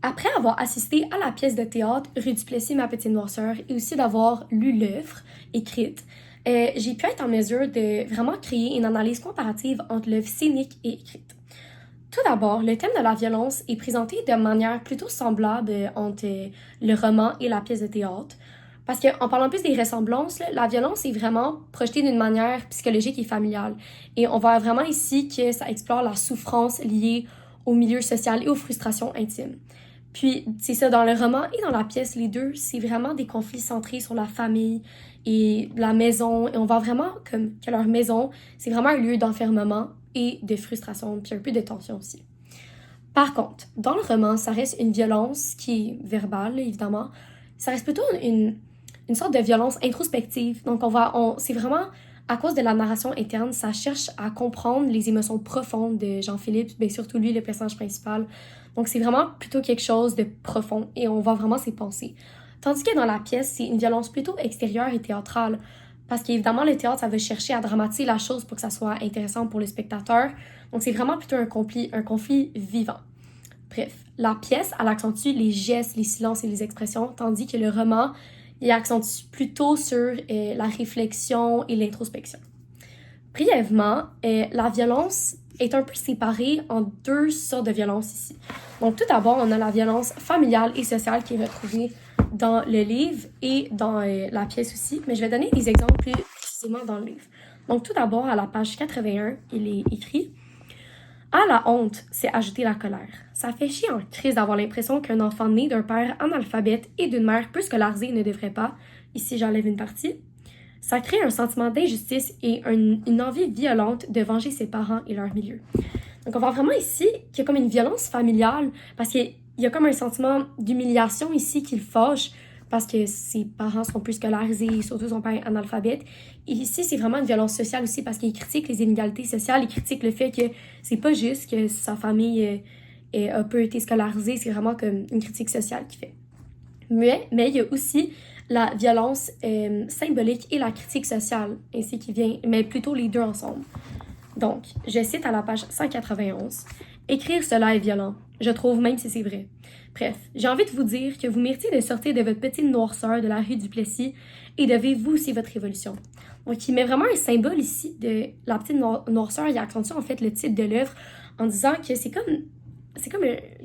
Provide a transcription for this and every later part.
Après avoir assisté à la pièce de théâtre Rue du Plessis, ma petite noirceur, et aussi d'avoir lu l'œuvre écrite, j'ai pu être en mesure de vraiment créer une analyse comparative entre l'œuvre scénique et écrite. Tout d'abord, le thème de la violence est présenté de manière plutôt semblable entre le roman et la pièce de théâtre. Parce qu'en parlant plus des ressemblances, là, la violence est vraiment projetée d'une manière psychologique et familiale. Et on voit vraiment ici que ça explore la souffrance liée au milieu social et aux frustrations intimes. Puis, c'est ça, dans le roman et dans la pièce, les deux, c'est vraiment des conflits centrés sur la famille et la maison. Et on voit vraiment comme que leur maison, c'est vraiment un lieu d'enfermement et de frustration, puis un peu de tension aussi. Par contre, dans le roman, ça reste une violence qui est verbale, évidemment. Ça reste plutôt une sorte de violence introspective. Donc, c'est vraiment à cause de la narration interne, ça cherche à comprendre les émotions profondes de Jean-Philippe, bien surtout lui, le personnage principal. Donc, c'est vraiment plutôt quelque chose de profond et on voit vraiment ses pensées. Tandis que dans la pièce, c'est une violence plutôt extérieure et théâtrale. Parce qu'évidemment, le théâtre, ça veut chercher à dramatiser la chose pour que ça soit intéressant pour le spectateur. Donc, c'est vraiment plutôt un conflit vivant. Bref, la pièce, elle accentue les gestes, les silences et les expressions, tandis que le roman, il accentue plutôt sur la réflexion et l'introspection. Brièvement, la violence est un peu séparée en deux sortes de violences ici. Donc, tout d'abord, on a la violence familiale et sociale qui est retrouvée dans le livre et dans la pièce aussi, mais je vais donner des exemples plus précisément dans le livre. Donc, tout d'abord, à la page 81, il est écrit « À la honte, c'est ajouter la colère. Ça fait chier en crise d'avoir l'impression qu'un enfant né d'un père analphabète et d'une mère peu scolarisée ne devrait pas, ici j'enlève une partie, ça crée un sentiment d'injustice et une envie violente de venger ses parents et leur milieu. » Donc, on voit vraiment ici qu'il y a comme une violence familiale parce qu'il y a comme un sentiment d'humiliation ici qui le fâche parce que ses parents sont plus scolarisés, surtout son père analphabète. Et ici, c'est vraiment une violence sociale aussi parce qu'il critique les inégalités sociales, il critique le fait que c'est pas juste que sa famille a peu été scolarisée, c'est vraiment comme une critique sociale qu'il fait. Mais il y a aussi la violence symbolique et la critique sociale, ainsi qui vient, mais plutôt les deux ensemble. Donc, je cite à la page 191. « Écrire cela est violent. Je trouve même si c'est vrai. Bref, j'ai envie de vous dire que vous méritez de sortir de votre petite noirceur de la rue du Plessis et de vivre vous aussi votre révolution. » Donc, il met vraiment un symbole ici de la petite noirceur. Il accentue en fait le titre de l'œuvre en disant que c'est comme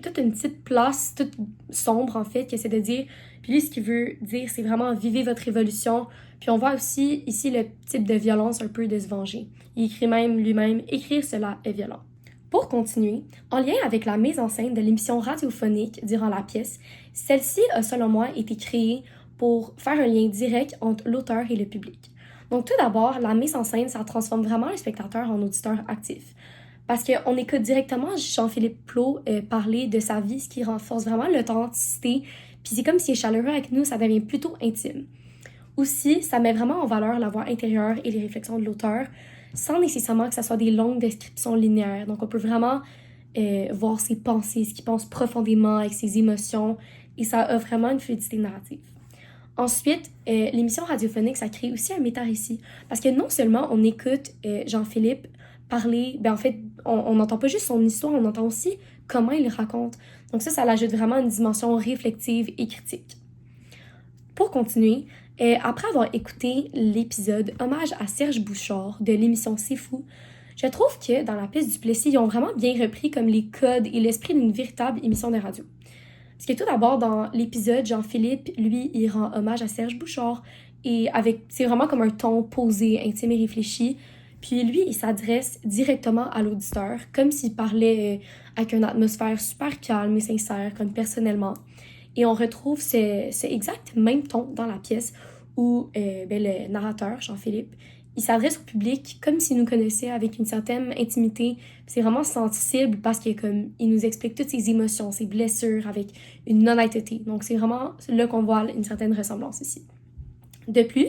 toute une petite place, toute sombre en fait, que c'est de dire. Puis lui, ce qu'il veut dire, c'est vraiment vivez votre révolution. Puis on voit aussi ici le type de violence un peu de se venger. Il écrit même lui-même, écrire cela est violent. Pour continuer, en lien avec la mise en scène de l'émission radiophonique durant la pièce, celle-ci a selon moi été créée pour faire un lien direct entre l'auteur et le public. Donc tout d'abord, la mise en scène, ça transforme vraiment le spectateur en auditeur actif. Parce qu'on écoute directement Jean-Philippe Plot parler de sa vie, ce qui renforce vraiment l'authenticité. Puis c'est comme s'il est chaleureux avec nous, ça devient plutôt intime. Aussi, ça met vraiment en valeur la voix intérieure et les réflexions de l'auteur, sans nécessairement que ça soit des longues descriptions linéaires. Donc on peut vraiment voir ses pensées, ce qu'il pense profondément avec ses émotions, et ça offre vraiment une fluidité narrative. Ensuite, l'émission radiophonique, ça crée aussi un méta-récit. Parce que non seulement on écoute Jean-Philippe parler, ben en fait, on n'entend pas juste son histoire, on entend aussi comment il raconte. Donc ça l'ajoute vraiment une dimension réflexive et critique. Pour continuer, après avoir écouté l'épisode Hommage à Serge Bouchard de l'émission C'est fou, je trouve que dans la pièce du Plessis, ils ont vraiment bien repris comme les codes et l'esprit d'une véritable émission de radio. Parce que tout d'abord, dans l'épisode, Jean-Philippe, lui, il rend hommage à Serge Bouchard et c'est vraiment comme un ton posé, intime et réfléchi. Puis lui, il s'adresse directement à l'auditeur, comme s'il parlait avec une atmosphère super calme et sincère, comme personnellement. Et on retrouve ce exact même ton dans la pièce où le narrateur, Jean-Philippe, il s'adresse au public comme s'il nous connaissait avec une certaine intimité. C'est vraiment sensible parce qu'il nous explique toutes ses émotions, ses blessures avec une honnêteté. Donc c'est vraiment là qu'on voit une certaine ressemblance ici. De plus,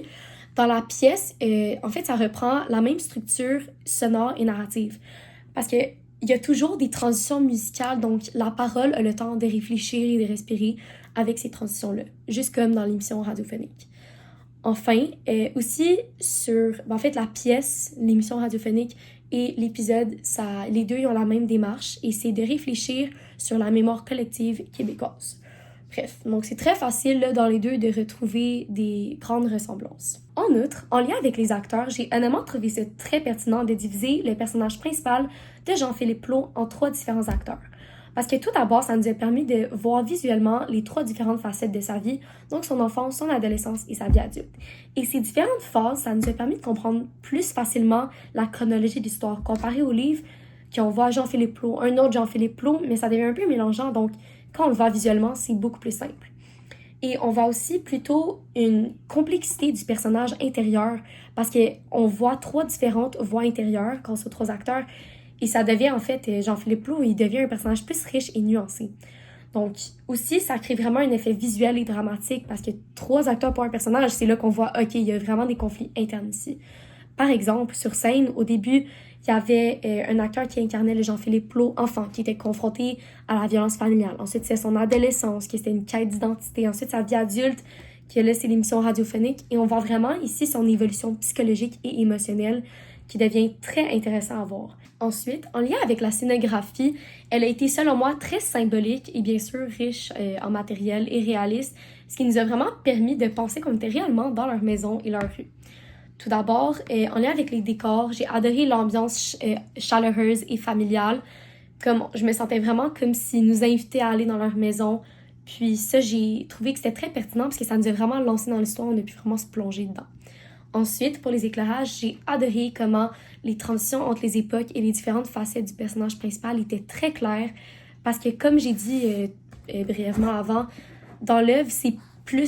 dans la pièce, en fait, ça reprend la même structure sonore et narrative. Parce que il y a toujours des transitions musicales, donc la parole a le temps de réfléchir et de respirer avec ces transitions-là, juste comme dans l'émission radiophonique. Enfin, aussi la pièce, l'émission radiophonique, et l'épisode, les deux ils ont la même démarche et c'est de réfléchir sur la mémoire collective québécoise. Bref, donc c'est très facile là, dans les deux de retrouver des grandes ressemblances. En outre, en lien avec les acteurs, j'ai honnêtement trouvé ça très pertinent de diviser le personnage principal de Jean-Philippe Plot en 3 différents acteurs. Parce que tout d'abord, ça nous a permis de voir visuellement les 3 différentes facettes de sa vie, donc son enfance, son adolescence et sa vie adulte. Et ces différentes phases, ça nous a permis de comprendre plus facilement la chronologie de l'histoire, comparé au livre qu'on voit Jean-Philippe Plot, un autre Jean-Philippe Plot, mais ça devient un peu mélangeant, donc quand on le voit visuellement, c'est beaucoup plus simple. Et on voit aussi plutôt une complexité du personnage intérieur, parce qu'on voit 3 différentes voix intérieures grâce aux 3 acteurs, et ça devient en fait, Jean-Philippe Plot, il devient un personnage plus riche et nuancé. Donc aussi, ça crée vraiment un effet visuel et dramatique, parce que 3 acteurs pour un personnage, c'est là qu'on voit, ok, il y a vraiment des conflits internes ici. Par exemple, sur scène, au début, il y avait un acteur qui incarnait le Jean-Philippe Plot enfant, qui était confronté à la violence familiale. Ensuite, c'est son adolescence, qui était une quête d'identité. Ensuite, sa vie adulte, qui là, c'est l'émission radiophonique. Et on voit vraiment ici son évolution psychologique et émotionnelle, qui devient très intéressant à voir. Ensuite, en lien avec la scénographie, elle a été, selon moi, très symbolique et bien sûr riche en matériel et réaliste, ce qui nous a vraiment permis de penser qu'on était réellement dans leur maison et leur rue. Tout d'abord, en lien avec les décors, j'ai adoré l'ambiance chaleureuse et familiale. Comme je me sentais vraiment comme s'ils nous invitaient à aller dans leur maison. Puis ça, j'ai trouvé que c'était très pertinent parce que ça nous a vraiment lancé dans l'histoire, on a pu vraiment se plonger dedans. Ensuite, pour les éclairages, j'ai adoré comment les transitions entre les époques et les différentes facettes du personnage principal étaient très claires. Parce que comme j'ai dit brièvement avant, dans l'œuvre,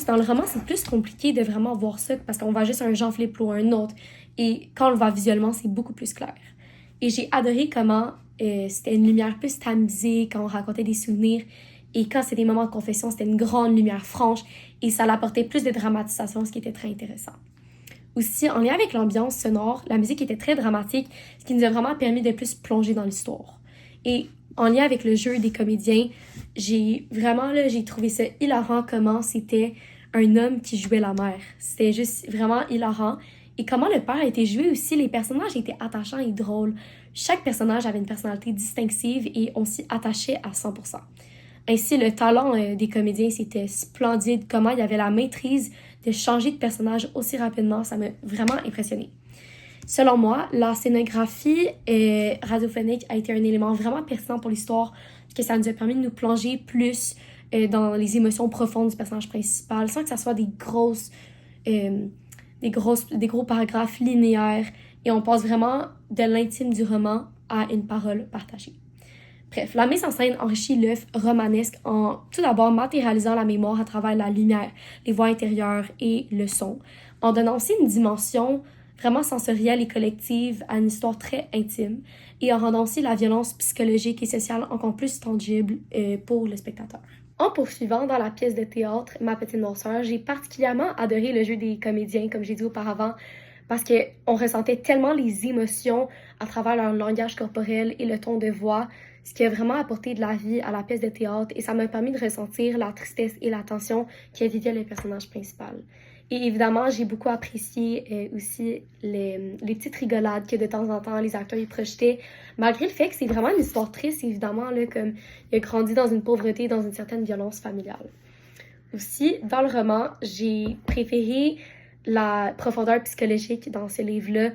dans le roman, c'est plus compliqué de vraiment voir ça parce qu'on voit juste un Jean-Philippe Plot, un autre. Et quand on le voit visuellement, c'est beaucoup plus clair. Et j'ai adoré comment c'était une lumière plus tamisée quand on racontait des souvenirs. Et quand c'était des moments de confession, c'était une grande lumière franche. Et ça apportait plus de dramatisation, ce qui était très intéressant. Aussi, en lien avec l'ambiance sonore, la musique était très dramatique, ce qui nous a vraiment permis de plus plonger dans l'histoire. Et en lien avec le jeu des comédiens, j'ai trouvé ça hilarant comment c'était un homme qui jouait la mère. C'était juste vraiment hilarant. Et comment le père a été joué aussi, les personnages étaient attachants et drôles. Chaque personnage avait une personnalité distinctive et on s'y attachait à 100%. Ainsi, le talent des comédiens, c'était splendide. Comment il y avait la maîtrise de changer de personnage aussi rapidement, ça m'a vraiment impressionnée. Selon moi, la scénographie radiophonique a été un élément vraiment pertinent pour l'histoire, parce que ça nous a permis de nous plonger plus dans les émotions profondes du personnage principal, sans que ça soit des gros paragraphes linéaires, et on passe vraiment de l'intime du roman à une parole partagée. Bref, la mise en scène enrichit l'œuvre romanesque en tout d'abord matérialisant la mémoire à travers la lumière, les voix intérieures et le son, en donnant aussi une dimension vraiment sensorielle et collective à une histoire très intime et en rendant aussi la violence psychologique et sociale encore plus tangible pour le spectateur. En poursuivant dans la pièce de théâtre Ma petite noirceur, j'ai particulièrement adoré le jeu des comédiens, comme j'ai dit auparavant, parce qu'on ressentait tellement les émotions à travers leur langage corporel et le ton de voix, ce qui a vraiment apporté de la vie à la pièce de théâtre et ça m'a permis de ressentir la tristesse et la tension qui vivaient le personnage principal. Et évidemment, j'ai beaucoup apprécié aussi les petites rigolades que de temps en temps les acteurs y projetaient, malgré le fait que c'est vraiment une histoire triste, évidemment, là, comme il a grandi dans une pauvreté, dans une certaine violence familiale. Aussi, dans le roman, j'ai préféré la profondeur psychologique dans ce livre-là,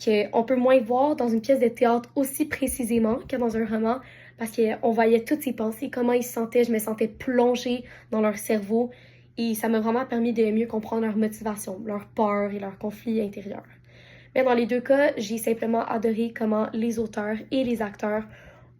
qu'on peut moins voir dans une pièce de théâtre aussi précisément que dans un roman, parce qu'on voyait toutes ses pensées, comment ils se sentaient, je me sentais plongée dans leur cerveau, et ça m'a vraiment permis de mieux comprendre leur motivation, leur peur et leurs conflits intérieurs. Mais dans les deux cas, j'ai simplement adoré comment les auteurs et les acteurs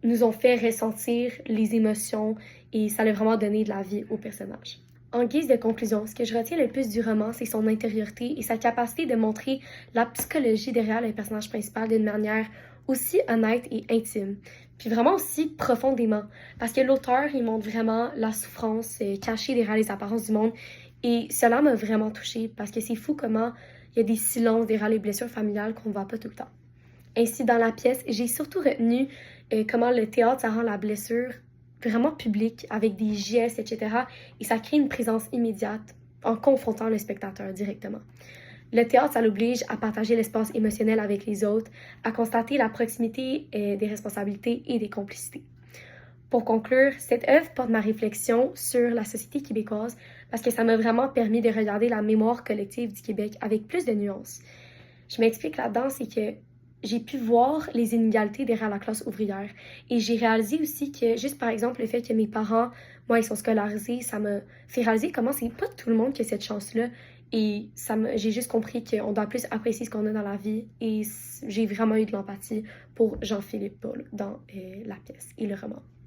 nous ont fait ressentir les émotions, et ça a vraiment donné de la vie aux personnages. En guise de conclusion, ce que je retiens le plus du roman, c'est son intériorité et sa capacité de montrer la psychologie derrière le personnage principal d'une manière aussi honnête et intime. Puis vraiment aussi profondément. Parce que l'auteur, il montre vraiment la souffrance cachée derrière les apparences du monde. Et cela m'a vraiment touchée parce que c'est fou comment il y a des silences derrière les blessures familiales qu'on ne voit pas tout le temps. Ainsi, dans la pièce, j'ai surtout retenu comment le théâtre, ça rend la blessure vraiment public, avec des gestes, etc. Et ça crée une présence immédiate en confrontant le spectateur directement. Le théâtre, ça l'oblige à partager l'espace émotionnel avec les autres, à constater la proximité des responsabilités et des complicités. Pour conclure, cette œuvre porte ma réflexion sur la société québécoise parce que ça m'a vraiment permis de regarder la mémoire collective du Québec avec plus de nuances. Je m'explique là-dedans, c'est que j'ai pu voir les inégalités derrière la classe ouvrière. Et j'ai réalisé aussi que, juste par exemple, le fait que mes parents, moi, ils sont scolarisés, ça m'a fait réaliser comment c'est pas tout le monde qui a cette chance-là. Et j'ai juste compris qu'on doit plus apprécier ce qu'on a dans la vie. Et j'ai vraiment eu de l'empathie pour Jean-Philippe Paul dans la pièce et le roman.